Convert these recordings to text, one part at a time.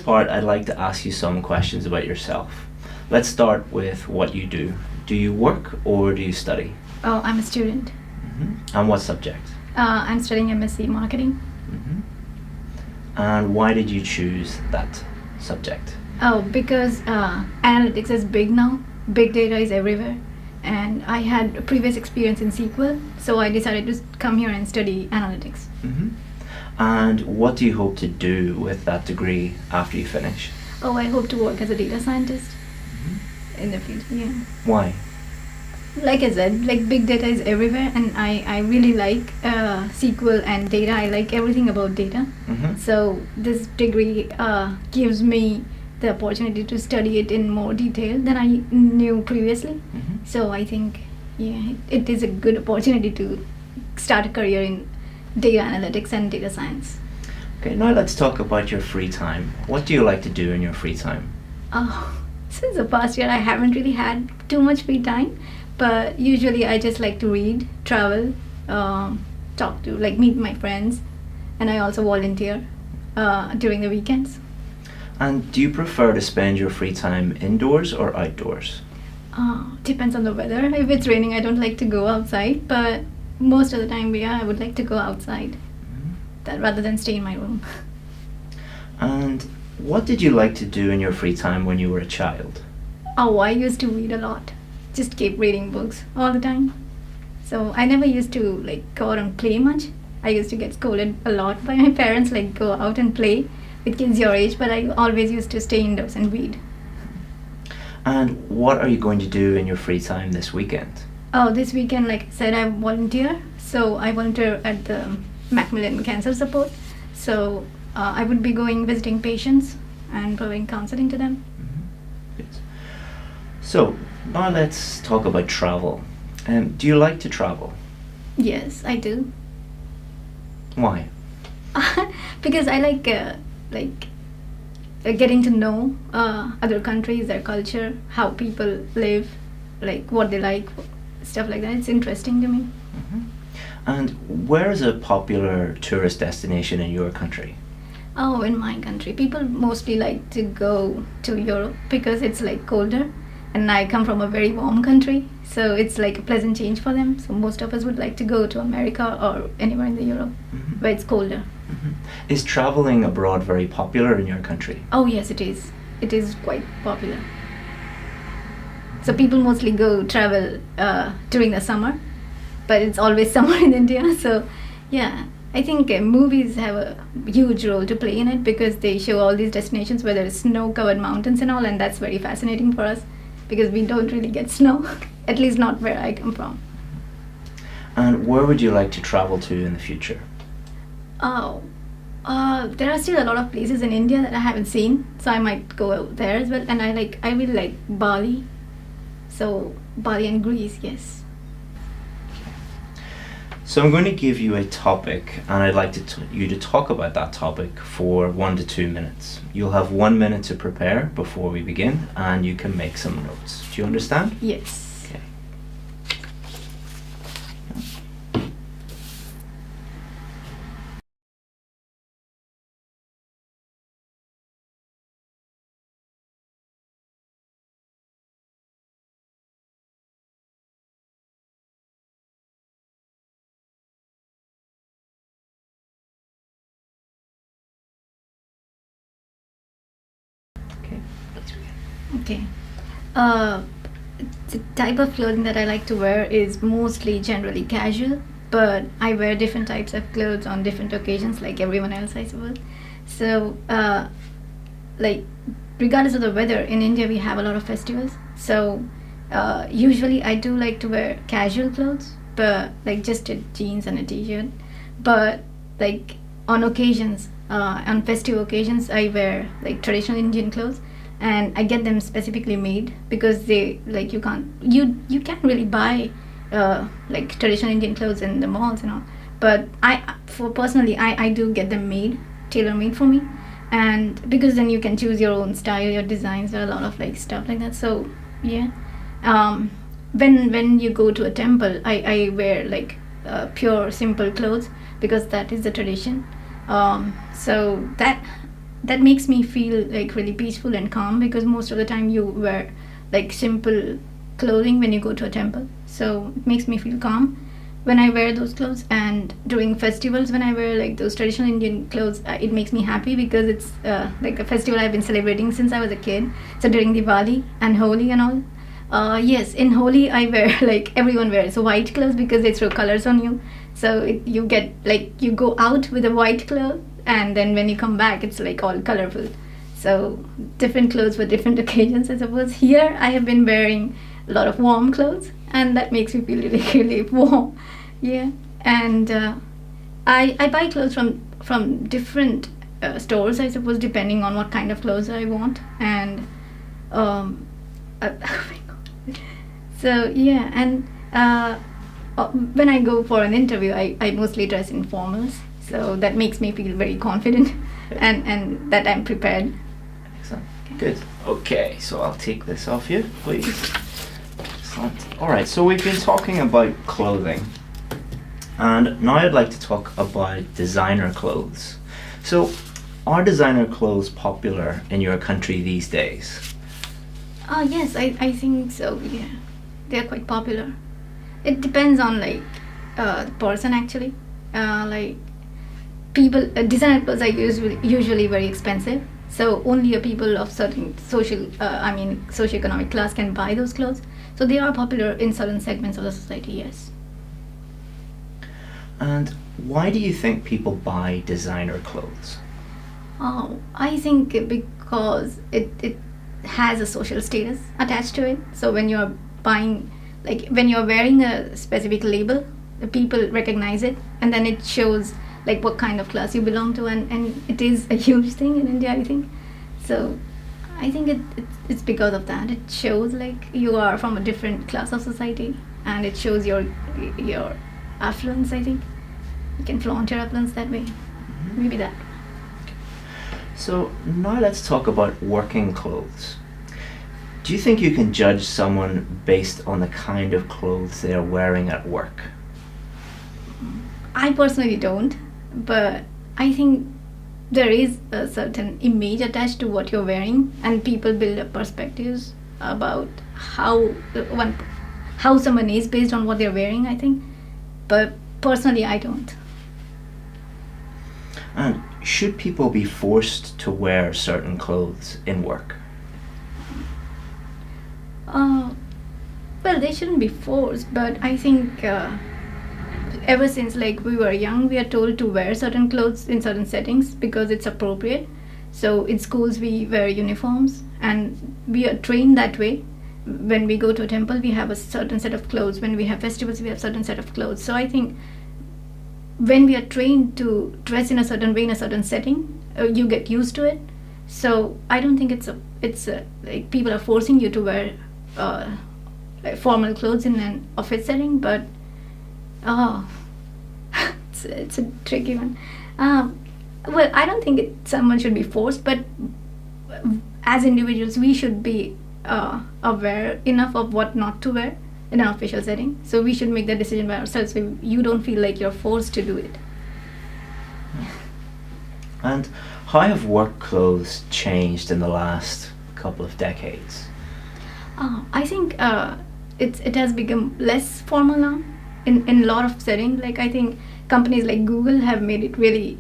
part, I'd like to ask you some questions about yourself. Let's start with what you do. Do you work or do you study? Oh, I'm a student. And what subject? I'm studying MSc Marketing. And why did you choose that subject? Oh, because analytics is big now. Big data is everywhere. And I had a previous experience in SQL, so I decided to come here and study analytics. And what do you hope to do with that degree after you finish? Oh, I hope to work as a data scientist in the future, yeah. Why? Like I said, like big data is everywhere, and I really like SQL and data. I like everything about data. So this degree gives me the opportunity to study it in more detail than I knew previously. So I think, yeah, it is a good opportunity to start a career in data analytics and data science. Okay, now let's talk about your free time. What do you like to do in your free time? Since the past year, I haven't really had too much free time, but usually I just like to read, travel, talk to, like meet my friends, and I also volunteer during the weekends. And do you prefer to spend your free time indoors or outdoors? Depends on the weather. If it's raining, I don't like to go outside, but most of the time, yeah, I would like to go outside that rather than stay in my room. And what did you like to do in your free time when you were a child? Oh, I used to read a lot. Just keep reading books all the time. So I never used to like go out and play much. I used to get scolded a lot by my parents, like go out and play with kids your age, but I always used to stay indoors and read. And what are you going to do in your free time this weekend? Oh, this weekend, like I said, I volunteer. So I volunteer at the Macmillan Cancer Support. So I would be going visiting patients and providing counseling to them. Good. So now let's talk about travel. Do you like to travel? Yes, I do. Why? Because I like getting to know other countries, their culture, how people live, like what they like, stuff like that. It's interesting to me. And where is a popular tourist destination in your country? Oh, in my country, people mostly like to go to Europe because it's like colder, and I come from a very warm country, so it's like a pleasant change for them. So most of us would like to go to America or anywhere in the Europe where it's colder. Is traveling abroad very popular in your country? Oh yes, it is. It is quite popular. So people mostly go travel during the summer, but it's always summer in India. So yeah, I think movies have a huge role to play in it because they show all these destinations where there is snow-covered mountains and all, and that's very fascinating for us because we don't really get snow, at least not where I come from. And where would you like to travel to in the future? Oh, there are still a lot of places in India that I haven't seen, so I might go out there as well. And I really like Bali, so Bali and Greece, yes. So I'm going to give you a topic, and I'd like you to talk about that topic for 1 to 2 minutes. You'll have 1 minute to prepare before we begin, and you can make some notes. Do you understand? Yes. Okay. Okay, let's begin. Okay. The type of clothing that I like to wear is mostly generally casual, but I wear different types of clothes on different occasions, like everyone else, I suppose. So, like, regardless of the weather, in India we have a lot of festivals. So, usually I do like to wear casual clothes, but like just a jeans and a t-shirt. But like on occasions, on festive occasions, I wear like traditional Indian clothes, and I get them specifically made because they like you can't really buy like traditional Indian clothes in the malls and all. But I do get them made, tailor made for me, and because then you can choose your own style, your designs. There are a lot of like stuff like that. So yeah, when you go to a temple, I wear like pure simple clothes because that is the tradition. So that that makes me feel like really peaceful and calm, because most of the time you wear like simple clothing when you go to a temple, so it makes me feel calm when I wear those clothes. And during festivals, when I wear like those traditional Indian clothes, it makes me happy because it's like a festival I've been celebrating since I was a kid. So during Diwali and Holi and all, yes, in Holi I wear like everyone wears white clothes because they throw colors on you. So you get like, you go out with a white cloth, and then when you come back it's like all colorful. So different clothes for different occasions, I suppose. Here I have been wearing a lot of warm clothes, and that makes me feel really, really warm. Yeah. And I buy clothes from different stores, I suppose, depending on what kind of clothes I want. And oh my God. So yeah, and when I go for an interview, I mostly dress in formals, so that makes me feel very confident and that I'm prepared. Excellent. Good. Okay, so I'll take this off you, please. Excellent. Alright, so we've been talking about clothing, and now I'd like to talk about designer clothes. So, are designer clothes popular in your country these days? Yes, I think so, yeah. They're quite popular. It depends on like the person actually. Like people, designer clothes are usually very expensive. So only a people of certain socioeconomic class can buy those clothes. So they are popular in certain segments of the society, yes. And why do you think people buy designer clothes? Oh, I think because it has a social status attached to it. So when you're buying, like when you're wearing a specific label, the people recognize it, and then it shows like what kind of class you belong to, and it is a huge thing in India, I think. So I think it's because of that. It shows like you are from a different class of society, and it shows your affluence, I think. You can flaunt your affluence that way. Maybe that. So now let's talk about working clothes. Do you think you can judge someone based on the kind of clothes they are wearing at work? I personally don't, but I think there is a certain image attached to what you're wearing, and people build up perspectives about how someone is based on what they're wearing, I think. But personally, I don't. And should people be forced to wear certain clothes in work? Well, they shouldn't be forced, but I think ever since like we were young, we are told to wear certain clothes in certain settings because it's appropriate. So in schools we wear uniforms, and we are trained that way. When we go to a temple, we have a certain set of clothes. When we have festivals, we have a certain set of clothes. So I think when we are trained to dress in a certain way in a certain setting, you get used to it. So I don't think it's like people are forcing you to wear like formal clothes in an office setting. But it's a tricky one. Well, I don't think someone should be forced, but as individuals, we should be aware enough of what not to wear in an official setting. So we should make that decision by ourselves, so you don't feel like you're forced to do it. And how have work clothes changed in the last couple of decades? I think it has become less formal now in a lot of settings. Like I think companies like Google have made it really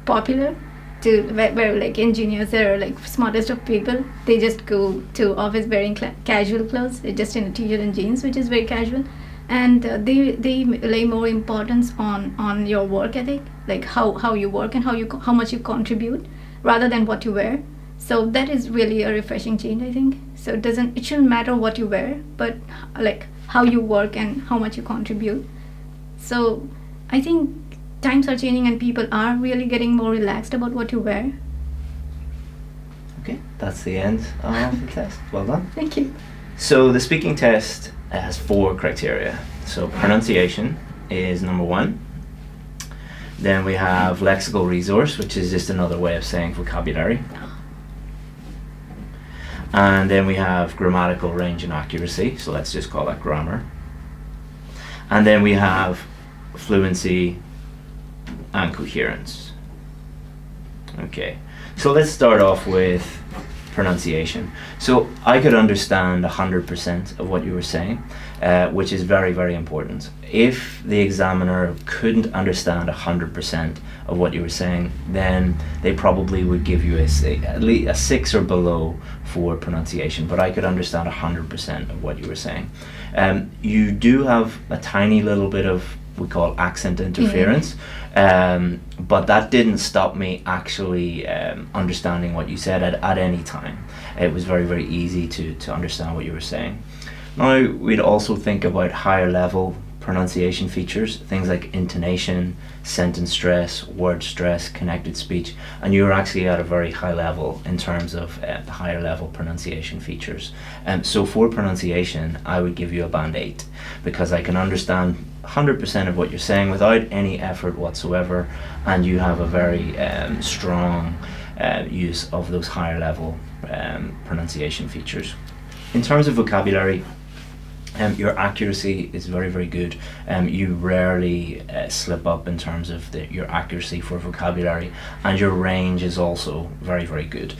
popular to where like engineers, they're like smartest of people, they just go to office wearing casual clothes, just in a t-shirt and jeans, which is very casual. And they lay more importance on your work ethic, like how you work and how much you contribute, rather than what you wear. So that is really a refreshing change, I think. So it shouldn't matter what you wear, but like how you work and how much you contribute. So I think times are changing and people are really getting more relaxed about what you wear. Okay, that's the end of the test. Well done. Thank you. So the speaking test has 4 criteria. So pronunciation is number 1. Then we have lexical resource, which is just another way of saying vocabulary. And then we have grammatical range and accuracy, so let's just call that grammar. And then we have fluency and coherence. Okay, So let's start off with pronunciation. So I could understand 100% of what you were saying, which is very, very important. If the examiner couldn't understand 100% of what you were saying, then they probably would give you at least a 6 or below for pronunciation, but I could understand 100% of what you were saying. You do have a tiny little bit of, we call accent interference, but that didn't stop me actually understanding what you said at any time. It was very, very easy to understand what you were saying. Now, we'd also think about higher level pronunciation features, things like intonation, sentence stress, word stress, connected speech, and you're actually at a very high level in terms of the higher level pronunciation features. So for pronunciation, I would give you a band 8 because I can understand 100% of what you're saying without any effort whatsoever, and you have a very strong use of those higher level pronunciation features. In terms of vocabulary, your accuracy is very, very good. You rarely slip up in terms of your accuracy for vocabulary, and your range is also very, very good.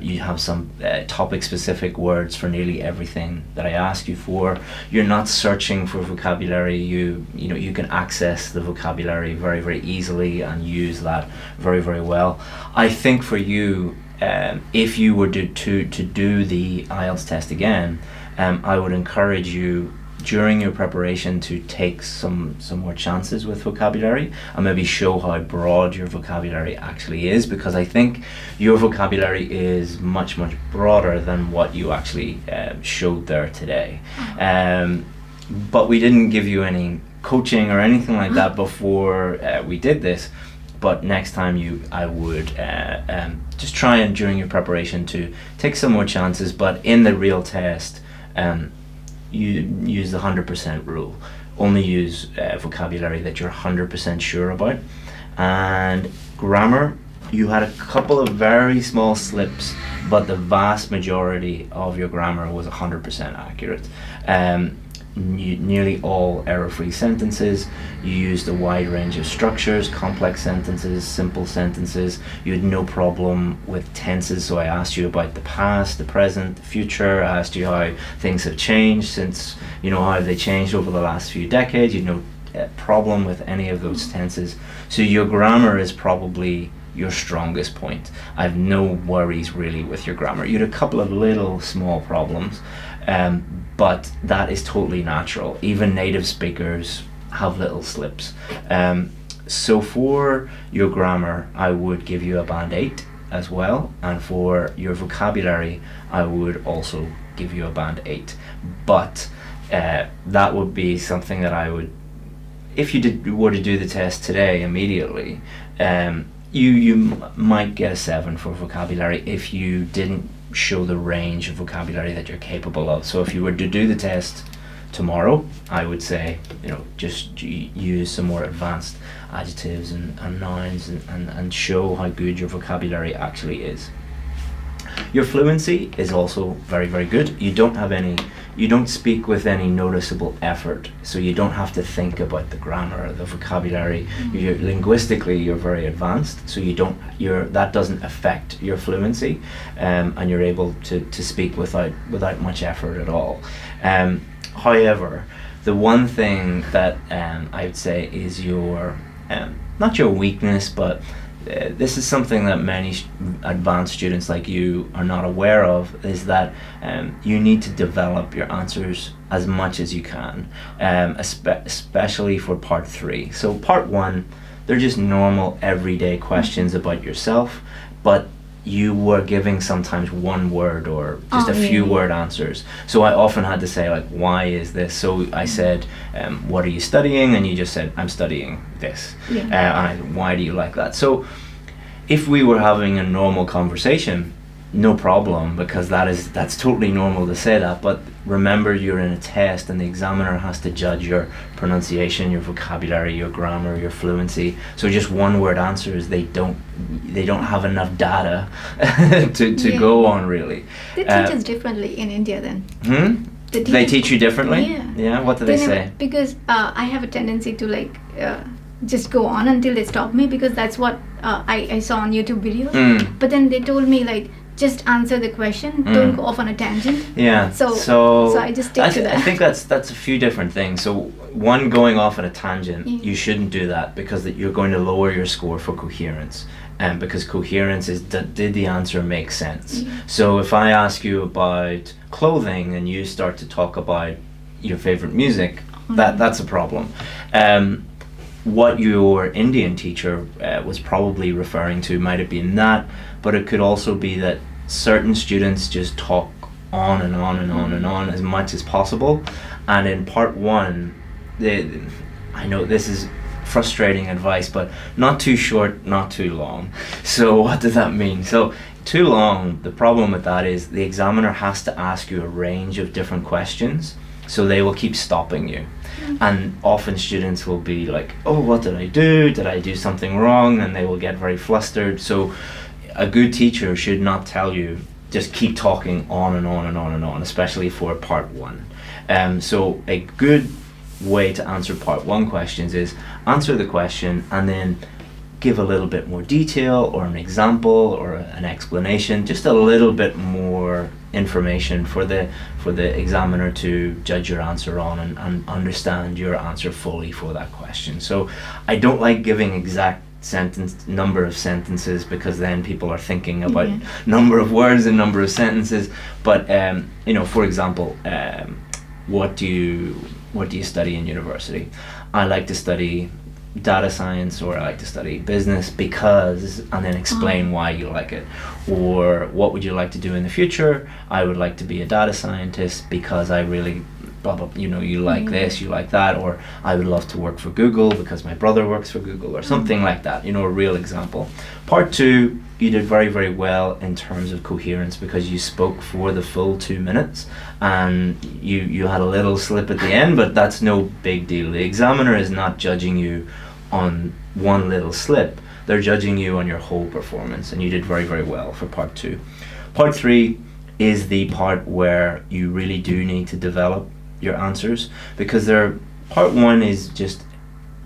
You have some topic-specific words for nearly everything that I ask you for. You're not searching for vocabulary. You know you can access the vocabulary very, very easily and use that very, very well. I think for you, if you were to do the IELTS test again, I would encourage you during your preparation to take some more chances with vocabulary and maybe show how broad your vocabulary actually is, because I think your vocabulary is much, much broader than what you actually showed there today. But we didn't give you any coaching or anything like that before we did this. But next time I would just try and during your preparation to take some more chances, but in the real test, you use the 100% rule. Only use vocabulary that you're 100% sure about. And grammar, you had a couple of very small slips, but the vast majority of your grammar was 100% accurate. Nearly all error-free sentences. You used a wide range of structures, complex sentences, simple sentences. You had no problem with tenses, so I asked you about the past, the present, the future. I asked you how things have changed since, how have they changed over the last few decades. You had no problem with any of those tenses. So your grammar is probably your strongest point. I have no worries really with your grammar. You had a couple of little small problems, but that is totally natural. Even native speakers have little slips. So for your grammar, I would give you a band 8 as well, and for your vocabulary, I would also give you a band 8. But that would be something that I would, if you were to do the test today immediately, you might get a 7 for vocabulary if you didn't show the range of vocabulary that you're capable of. So if you were to do the test tomorrow, I would say, just use some more advanced adjectives and nouns and show how good your vocabulary actually is. Your fluency is also very, very good. You don't speak with any noticeable effort, so you don't have to think about the grammar or the vocabulary. Linguistically, you're very advanced, so that doesn't affect your fluency, and you're able to speak without much effort at all. However, the one thing that I would say is your not your weakness, but this is something that many advanced students like you are not aware of, is that you need to develop your answers as much as you can, especially for part 3. So part 1, they're just normal everyday questions about yourself, but you were giving sometimes one word or just a few word answers. So I often had to say, like, why is this? So I said, what are you studying? And you just said, I'm studying this. And why do you like that? So if we were having a normal conversation, no problem, because that's totally normal to say that. But remember, you're in a test and the examiner has to judge your pronunciation, your vocabulary, your grammar, your fluency. So just one word answers, they don't have enough data to go on, really. They teach us differently in India then. They teach you differently? Yeah. What do they say? Because I have a tendency to just go on until they stop me, because that's what I saw on YouTube videos. But then they told me, like, just answer the question, don't go off on a tangent. Yeah. So I just stick to that. I think that's a few different things. So one, going off on a tangent, you shouldn't do that, because that you're going to lower your score for coherence. Because coherence is, did the answer make sense? So if I ask you about clothing and you start to talk about your favorite music, that's a problem. What your Indian teacher was probably referring to might have been that, but it could also be that certain students just talk on and on and on and on as much as possible. And in part one, I know this is frustrating advice, but not too short, not too long. So what does that mean? So too long, the problem with that is the examiner has to ask you a range of different questions, so they will keep stopping you. And often students will be like, oh, what did I do? Did I do something wrong? And they will get very flustered. So a good teacher should not tell you, just keep talking on and on and on and on, especially for part one. So a good way to answer part one questions is answer the question and then give a little bit more detail or an example or an explanation, just a little bit more information for the examiner to judge your answer on and understand your answer fully for that question. So I don't like giving exact number of sentences, because then people are thinking about number of words and number of sentences. But you know, for example, what do you study in university? I like to study data science, or I like to study business because, and then explain why you like it. Or what would you like to do in the future? I would like to be a data scientist because I really blah blah, you know, you like this, you like that. Or I would love to work for Google because my brother works for Google, or something like that, you know, a real example. Part two, you did very, very well in terms of coherence, because you spoke for the full 2 minutes, and you had a little slip at the end, but that's no big deal. The examiner is not judging you on one little slip, they're judging you on your whole performance, and you did very, very well for part two. Part three is the part where you really do need to develop your answers, because part one is just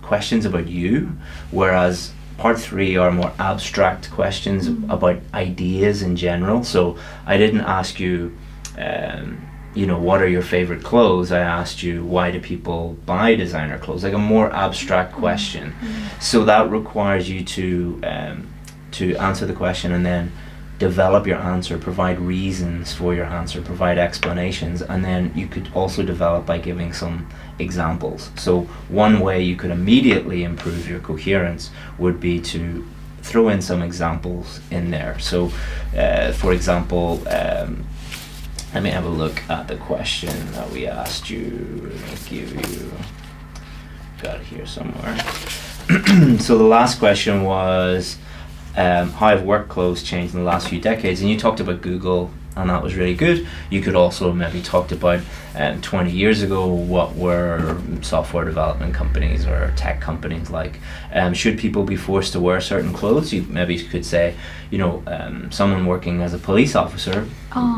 questions about you, whereas part three are more abstract questions about ideas in general. So I didn't ask you, you know, what are your favorite clothes? I asked you, why do people buy designer clothes? Like a more abstract question. So that requires you to answer the question and then develop your answer, provide reasons for your answer, provide explanations, and then you could also develop by giving some examples. So one way you could immediately improve your coherence would be to throw in some examples in there. So for example, let me have a look at the question that we asked you. Let me give you, got it here somewhere. So the last question was, how have work clothes changed in the last few decades? And you talked about Google, and that was really good. You could also maybe talked about 20 years ago, what were software development companies or tech companies like? Should people be forced to wear certain clothes? You maybe could say, you know, someone working as a police officer,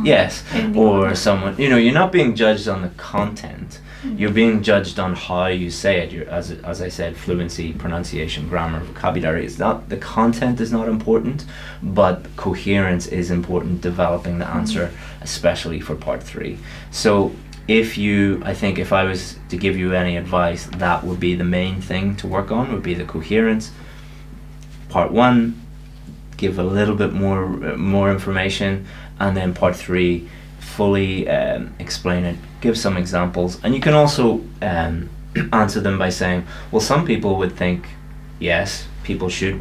yes, or someone, you know, you're not being judged on the content. You're being judged on how you say it. As I said, fluency, pronunciation, grammar, vocabulary. It's not, the content is not important, but coherence is important, developing the answer, especially for part three. So I think if I was to give you any advice, that would be the main thing to work on, would be the coherence. Part one, give a little bit more information, and then part three, fully explain it, give some examples. And you can also answer them by saying, well, some people would think, yes, people should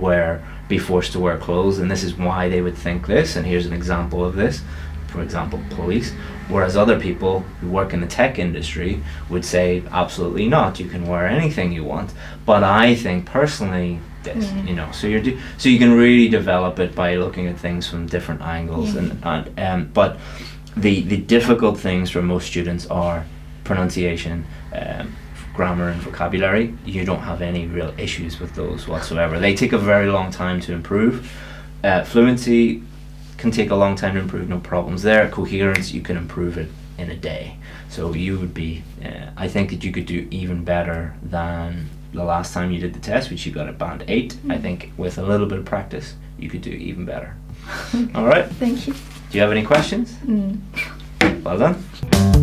be forced to wear clothes, and this is why they would think this, and here's an example of this, for example, police. Whereas other people who work in the tech industry would say, absolutely not, you can wear anything you want, but I think personally this, you know. So you can really develop it by looking at things from different angles. But the difficult things for most students are pronunciation, grammar and vocabulary. You don't have any real issues with those whatsoever. They take a very long time to improve. Fluency can take a long time to improve, no problems there. Coherence, you can improve it in a day. So you would be, I think that you could do even better than the last time you did the test, which you got at band 8. I think with a little bit of practice, you could do even better. All right. Thank you. Do you have any questions? Well done.